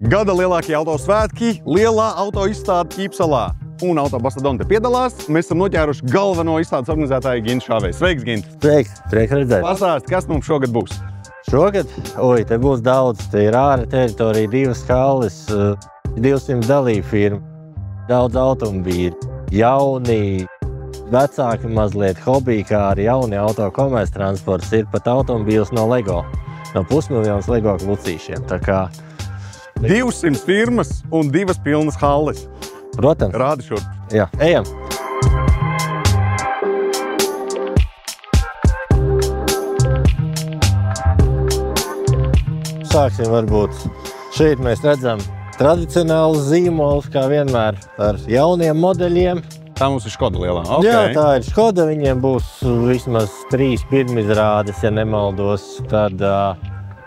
Gada lielākie autosvētki, lielā auto izstāde Ķīpsalā un Autobastadon te piedalās. Mēs esam noķēruši galveno izstādes organizētāju Gintu Šāvēju. Sveiks, Gint! Sveiks, prieks redzēt. Pastāsti, kas mums šogad būs? Šogad? Oi, te būs daudz. Te ir āra teritorija, 2 skalles, 200 dalību firmu, daudz automobīļu, jauni, vecāki mazliet hobiji, kā arī jauni auto komerces transports. Ir pat automobīls no LEGO, no pusmiljonas LEGO klucīšiem. Tā kā 200 firmas un 2 pilnas halles. Protams. Rādi šurp. Jā, ejam. Sāksim varbūt. Šeit mēs redzam tradicionālus zīmolus, kā vienmēr, ar jauniem modeļiem. Tā mums ir Škoda lielā. Okay. Jā, tā ir Škoda. Viņiem būs vismaz 3 pirmizrādes, ja nemaldos. Tad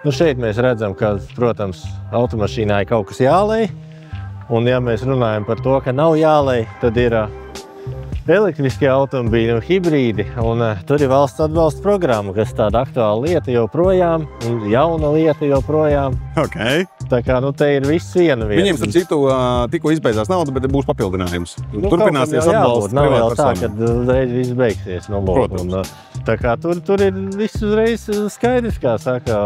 šeit mēs redzam, ka, protams, automašīnā ir kaut kas jālej. Un ja mēs runājam par to, ka nav jālej, tad ir elektriskie automobīļi un hibrīdi. Un tur ir valsts atbalsta programma, kas tāda aktuāla lieta joprojām un jauna lieta joprojām. Okay. Tā kā te ir viss viena vieta. Viņiem, starp citu, tikko izbeidzās nauda, bet būs papildinājums. Turpināsies atbalsts nav jau tā, privātpersonām. kad uzreiz viss beigsies. Protams. Tā kā tur ir viss uzreiz skaidrs, kā saka,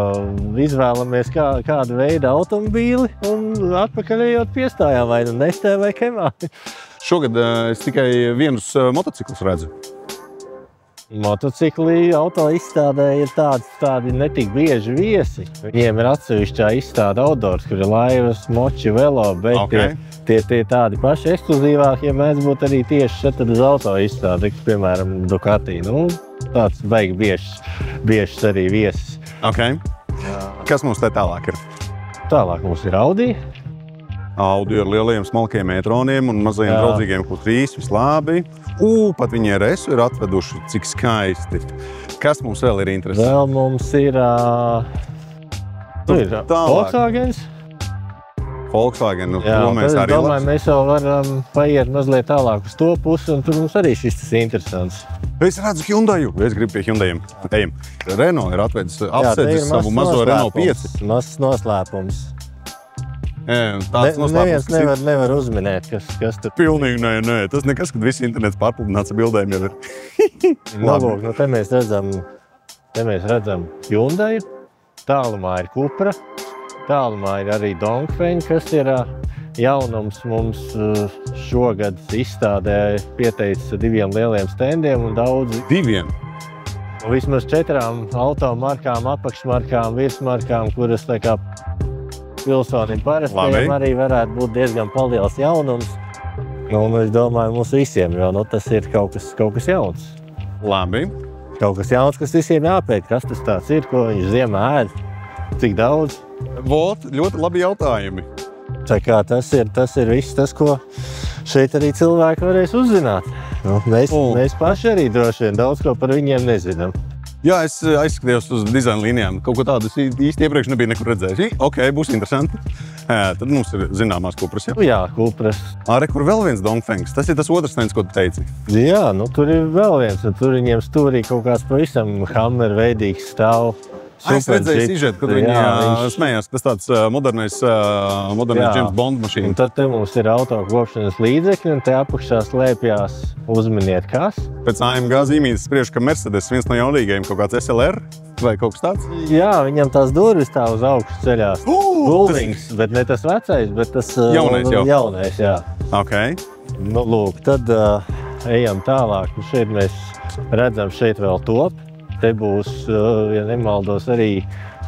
izvēlamies kādu veidu automobīli un atpakaļējot piestājām vai nu Nestē vai Kemā. Šogad es tikai vienus motociklus redzu. Motocikli auto izstādē ir tādi netik bieži viesi. Viņiem ir atsevišķā izstāde outdoors, kur ir laivas, moči, velo, bet tie tādi paši ekskluzīvākie mēdz būt arī tieši šeit uz auto izstādi, piemēram, Ducati. Tāds baigi biežs arī viesis. Okay. Kas mums te tālāk ir? Tālāk mums ir Audi. Audi ar lieliem smalkiem e-troniem un mazajiem draudzīgiem Q3, vislabi. Pat viņi RS ir atveduši, cik skaisti. Kas mums vēl ir interesanti? Vēl mums ir Volkswagens. Volkswagen, mēs arī domāju, mēs jau varam paiet mazliet tālāk uz to pusi, un tur mums arī šis tas interesants. Es redzu Hyundaiu. Es gribu pie Hyundaiiem. Ejam. Renault ir atvedis apsēdis savu mazo Renault 5. Mazs noslēpums. Neviens nevar uzminēt, kas tur. Pilnīgi nē. Tas nekas, kad visi internets pārpludināts ar bildēm jau ir. Te mēs redzam Hyundaiu. Tālumā ir Cupra. Tālumā ir arī Dongfeng, kas ir jaunums mums šogad izstādē pieteicis 2 lieliem standiem un daudzi. 2? Vismaz 4 automarkām, apakšmarkām, virsmarkām, kuras tā kā pilsonim parastajiem arī varētu būt diezgan liels jaunums. Es domāju, mums visiem, jo tas ir kaut kas jauns. Labi. Kaut kas jauns, kas visiem jāpēt, kas tas tāds ir, ko viņš ziemā ēd, cik daudz. Ļoti labi jautājumi. Tā kā tas ir viss tas, ko šeit arī cilvēki varēs uzzināt. Mēs paši arī droši vien daudz ko par viņiem nezinām. Jā, es aizskatījos uz dizaina līnijām. Kaut ko tādu īsti iepriekš nebija nekur redzējis. Būs interesanti. Tad mums ir zināmās Cupras. Jā, Cupras. Kur vēl viens Dongfengs? Tas ir tas otrs stands, ko tu teici. Jā, tur ir vēl viens. Tur viņiem stūrī kaut kāds pavisam Hammer veidīgs stāv. Es redzēju sižetu, kad viņi smējās. Tas tāds modernais James Bond mašīna. Un tad te mums ir auto kopšanas līdzekļi, un te apakšā slēpjās, uzminiet kas. Pēc AMG zīmītes spriež, ka Mercedes viens no jaunīgajiem kaut kāds SLR vai kaut kas tāds? Jā, viņam tās durvis tā uz augšu ceļās. Guldings, bet ne tas vecais, bet tas jaunais, jā. Okay. Lūk, tad ejam tālāk. Šeit mēs redzam, šeit vēl top. Te būs, ja nemaldos, arī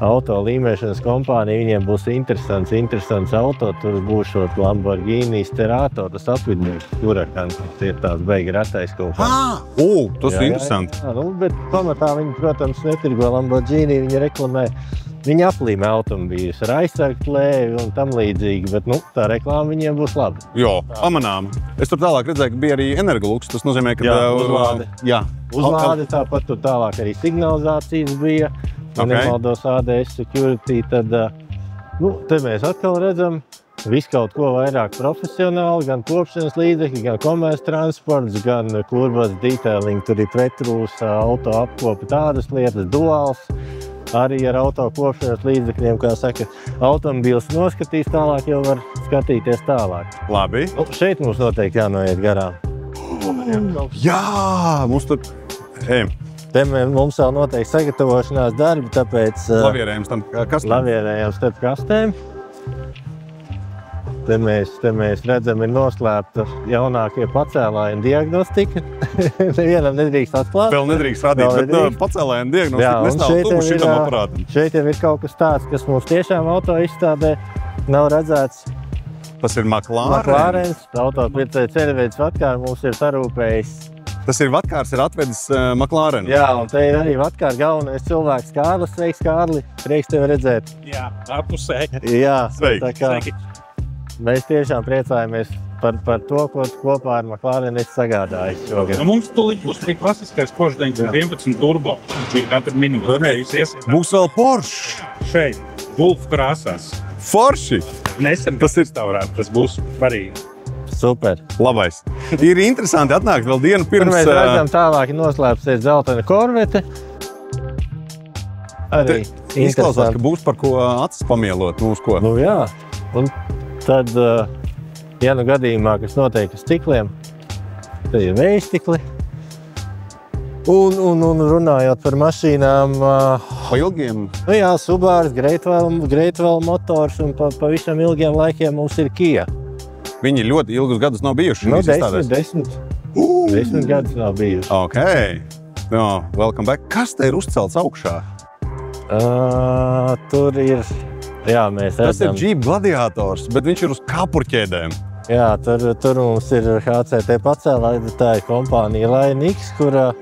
auto līmēšanas kompānija. Viņiem būs interesants auto. Tur būs šot Lamborghini Sterato, tas apvidnieks Huracan. Tas ir tāds beigi retais kaut kā. Tas ir interesanti. Bet pamatā viņi, protams, netirgo Lamborghini, viņi reklamē. Viņi aplīmē automobīļus ar aizsargu plēvi un tam līdzīgi, bet tā reklāma viņiem būs laba. Jo, pamanām. Es tur tālāk redzēju, ka bija arī Energolux. Tas nozīmē, ka uzlāde. Uzlāde, tāpat tur tālāk arī signalizācijas bija. Ja nemaldos ADS security, tad te mēs atkal redzam visu kaut ko vairāk profesionāli, gan kopšanas līdzekļi, gan komerces transports, gan kurbas detailing, tur ir pretrūs, auto apkopa, tādas lietas, duāls. arī ar auto kopšanas līdzekļiem, kā saka, automobīls noskatīs tālāk, jau var skatīties tālāk. Labi. Nu, šeit mums noteikti jānoiet garām. Jā, mums tur... Te mums vēl noteikti sagatavošanās darbi, tāpēc... Lavierējums tam kastēm. Lavierējums starp kastēm. Te mēs redzam, ir noslēpta jaunākie pacēlājiem diagnostika. Nevienam nedrīkst atklāt. Vēl nedrīkst rādīt, bet pacēlājiem diagnostika nestāv tuvu šitam aparātam. Šeit jau ir kaut kas tāds, kas mums tiešām auto izstādē nav redzēts. Tas ir McLarens. Autopircēja ceļvedes Vatkārs mums ir sarūpējis. Tas ir Vatkārs, ir atvedis McLarenu. Jā, un te ir arī Vatkārs galvenais cilvēks Kārlis. Sveiks, Kārli! Prieks tevi redzēt. Jā, ārpusē. Jā, sveiki. Tā kā mēs tiešām priecājamies par to, ko kopā ar McLarenu esi sagādājis šogad. Mums tūlīt būs tik klasiskais Porsche 911 turbo. Katru minūti. Būs vēl Porsche. Šeit, Wolf krāsās. Forši! Nesen tas restaurāts, tas būs svarīgi. Super. Labais. Ir interesanti atnākt vēl dienu pirms... Tur mēs redzam tālāk noslēpsies dzeltena korvete. Arī izklausās, ka būs par ko acis pamielot mūsu ko. Nu jā. Un tad, ja nu gadījumā, kas notiek ar stikliem, tad ir vējstikli. Un runājot par mašīnām... Pa ilgiem? Nu jā, Subaru, Great Wall motors un pa visam ilgiem laikiem mums ir Kia. Viņi ļoti ilgus gadus nav bijuši. Nu, 10 gadus nav bijuši. Ok. No, welcome back. Kas te ir uzcelts augšā? Tur ir, jā, mēs redzam. Tas ir Jeep Gladiators, bet viņš ir uz kapurķēdēm. Jā, tur mums ir HCT pacēlāja kompānija Lainix, kura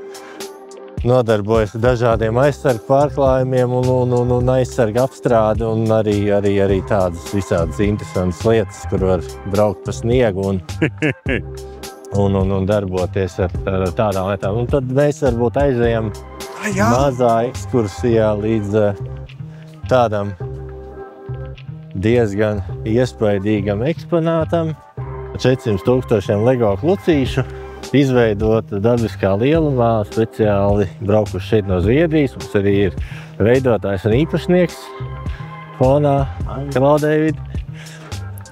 nodarbojas ar dažādiem aizsargu pārklājumiem un aizsargu apstrādi un arī tādas visādas interesantas lietas, kur var braukt pa sniegu un darboties ar tādām lietām. Un tad mēs varbūt aizejam mazā ekskursijā līdz tādam diezgan iespaidīgam eksponātam. 400,000 LEGO klucīšu. Izveidota dabiskā lielumā, speciāli braukuši šeit no Zviedrijas. Mums arī ir veidotājs un īpašnieks fonā, Klaudēvid.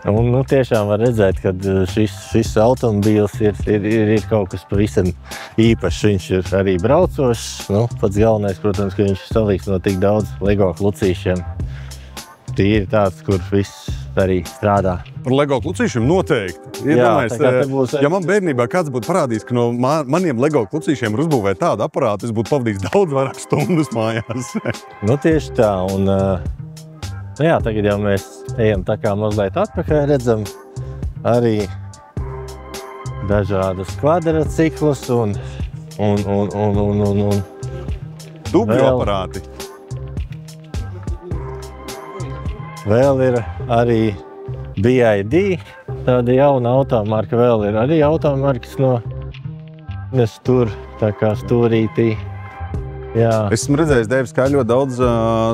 Un tiešām var redzēt, ka šis automobīls ir kaut kas pavisam īpašs. Viņš ir arī braucošs. Pats galvenais, protams, ka viņš salīgs no tik daudz LEGO klucīšiem. Tīri tāds, kur viss arī strādā. Par LEGO klucīšiem noteikti. Ja man bērnībā kāds būtu parādījis, ka no maniem LEGO klucīšiem ir uzbūvēt tādu aparātu, es būtu pavadījis daudz vairāk stundas mājās. Tieši tā. Un, tagad jau mēs ejam tā kā mazliet atpakaļ, redzam arī dažādas kvadraciklus un dubļu aparāti. Vēl ir arī BID, tāda jauna automarka, vēl ir arī automarkas nes tur, tā kā stūrītī. Jā. Esmu redzējis, Deivis, kā ļoti daudz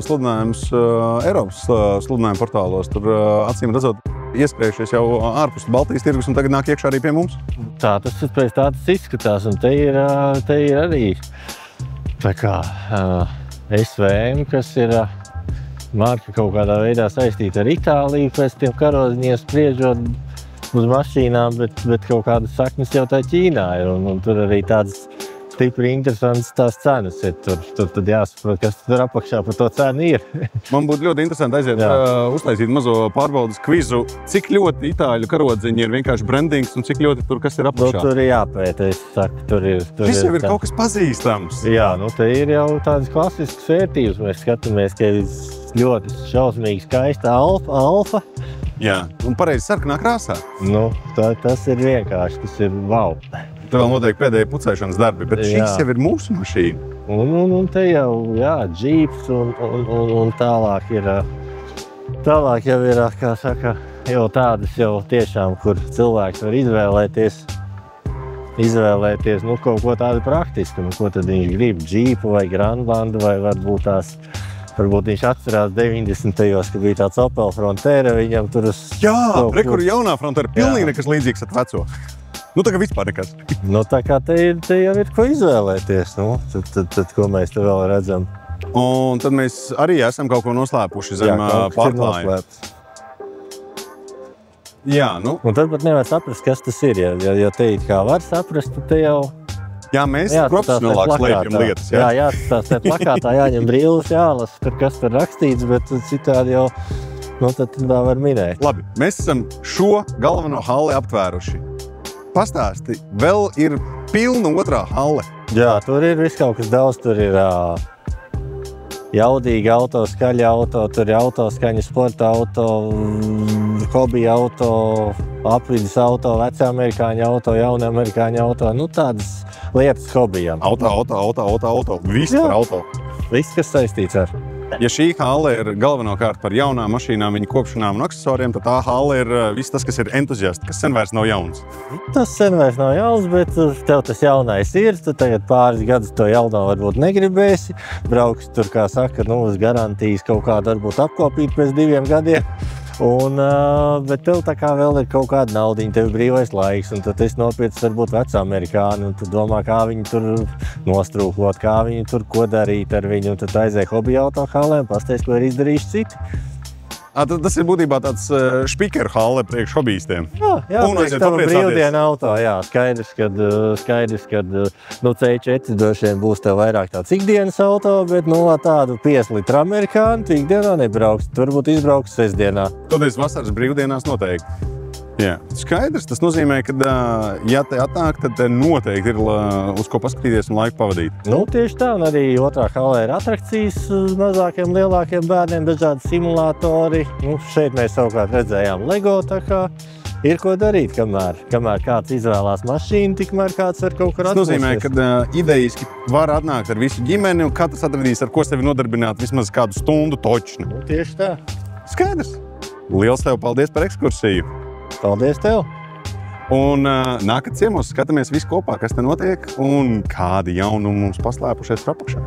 sludinājumus Eiropas sludinājumu portālos. Tur acīm redzot ieskrējušies jau ārpus Baltijas tirgus un tagad nāk iekšā arī pie mums. Tā tas pēc tā tas izskatās, un te ir arī tā kā SVM, kas ir marka kaut kādā veidā saistīta ar Itāliju, pēc tiem karodziņiem spriežot uz mašīnām, bet kaut kādas saknes jau tā Ķīnā ir, un tur arī tādas stipri interesantas tās cenas ir. Tur tad jāsaprot, kas tur apakšā par to cenu ir. Man būtu ļoti interesanti aiziet uztaisīt mazo pārbaudas kvizu, cik ļoti itāļu karodziņi ir vienkārši brandings un cik ļoti tur kas ir apakšā. Tur ir jāpēta, es saku, tur ir. Viss jau ir kaut kas pazīstams. Jā, te ir jau tādas klasiskas vērtības. Mēs skatāmies, ka ir ļoti šausmīgi skaista alfa. Jā, un pareizi sarkanā krāsā. Tas ir vienkārši, tas ir wow. Te vēl notiek pēdējie pucēšanas darbi, bet šis jau ir mūsu mašīna. Un te jau, džīps un tālāk jau ir, kā saka, jau tādas jau tiešām, kur cilvēks var izvēlēties kaut ko tādu praktisku. Ko tad viņš grib, džīpu vai Grandlandu vai varbūt viņš atcerās 90-tajos, kad bija tāds Opel Frontera, viņam tur uz... Jā, kur jaunā Frontera, pilnīgi nekas līdzīgs ar veco. Tā kā vispār nekas. Tā kā te jau ir ko izvēlēties. Tad ko mēs te vēl redzam? Un tad mēs arī esam kaut ko noslēpuši zem pārklājuma. Jā, nu. Un tad pat nevar saprast, kas tas ir. Ja te it kā var saprast, tad te jau... Jā, mēs profesionālāk slēpjam lietas. Jā, tas te plakātā jāņem brīlis, jālas, kas tur rakstīts, bet citādi jau, tad tā var minēt. Labi, mēs esam šo galveno halli aptvēruši. Pastāsti, vēl ir pilna otrā halle. Jā, tur ir viss kaut kas daudz, tur ir jaudīgi auto, skaļi auto, tur ir autoskaņa, sporta auto, hobija auto, apvidus auto, veci amerikāņu auto, jauni amerikāņu auto, tādas lietas hobijām. Auto. Viss par auto. Viss, kas saistīts ar. Ja šī halle ir galvenokārt par jaunām mašīnām, viņu kopšanām un aksesoriem, tad tā halle ir viss tas, kas ir entuziasti, kas sen vairs nav jauns. Tas sen vairs nav jauns, bet tev tas jaunais ir. Tu tagad pāris gadus to jauno varbūt negribēsi. Brauks tur, kā saka, uz garantijas kaut kādu varbūt apkopīt pēc 2 gadiem. Bet tev tā kā vēl ir kaut kāda naudiņa, tev ir brīvais laiks, un tad es nopietni varbūt veci amerikāni, un tu domā, kā viņi tur nostrūkot, kā viņi tur ko darīt ar viņu, un tad aizēj hobija autohallē un pasties, ko ir izdarījuši citi. Tas ir būtībā tāds špikeru halle priekš hobijistiem. Jā, priekš tava brīvdiena auto, jā. Skaidrs, kad C4 droši vien būs tev vairāk tāds ikdienas auto, bet tādu 5 litru amerikānu tu ikdienā nebrauks. Tur būtu izbrauks sestdienā. Toties vasaras brīvdienās noteikti. Jā, skaidrs. Tas nozīmē, ka, ja te atnāk, tad noteikti ir uz ko paskatīties un laiku pavadīt. Tieši tā, un arī otrā hallē ir atrakcijas mazākiem, lielākiem bērniem, dažādi simulātori. Šeit mēs savukārt redzējām Lego, tā kā ir ko darīt, kamēr kāds izvēlās mašīnu, tikmēr kāds var kaut kur atpūsties. Tas nozīmē, ka idejiski var atnākt ar visu ģimeni, un katrs atradīs, ar ko sevi nodarbināt vismaz kādu stundu točni. Tieši tā. Skaidrs. Liels tev paldies par ekskursiju. Paldies tev! Un nākat ciemos, skatāmies visu kopā, kas te notiek un kādi jaunumi mums paslēpušies apakšā.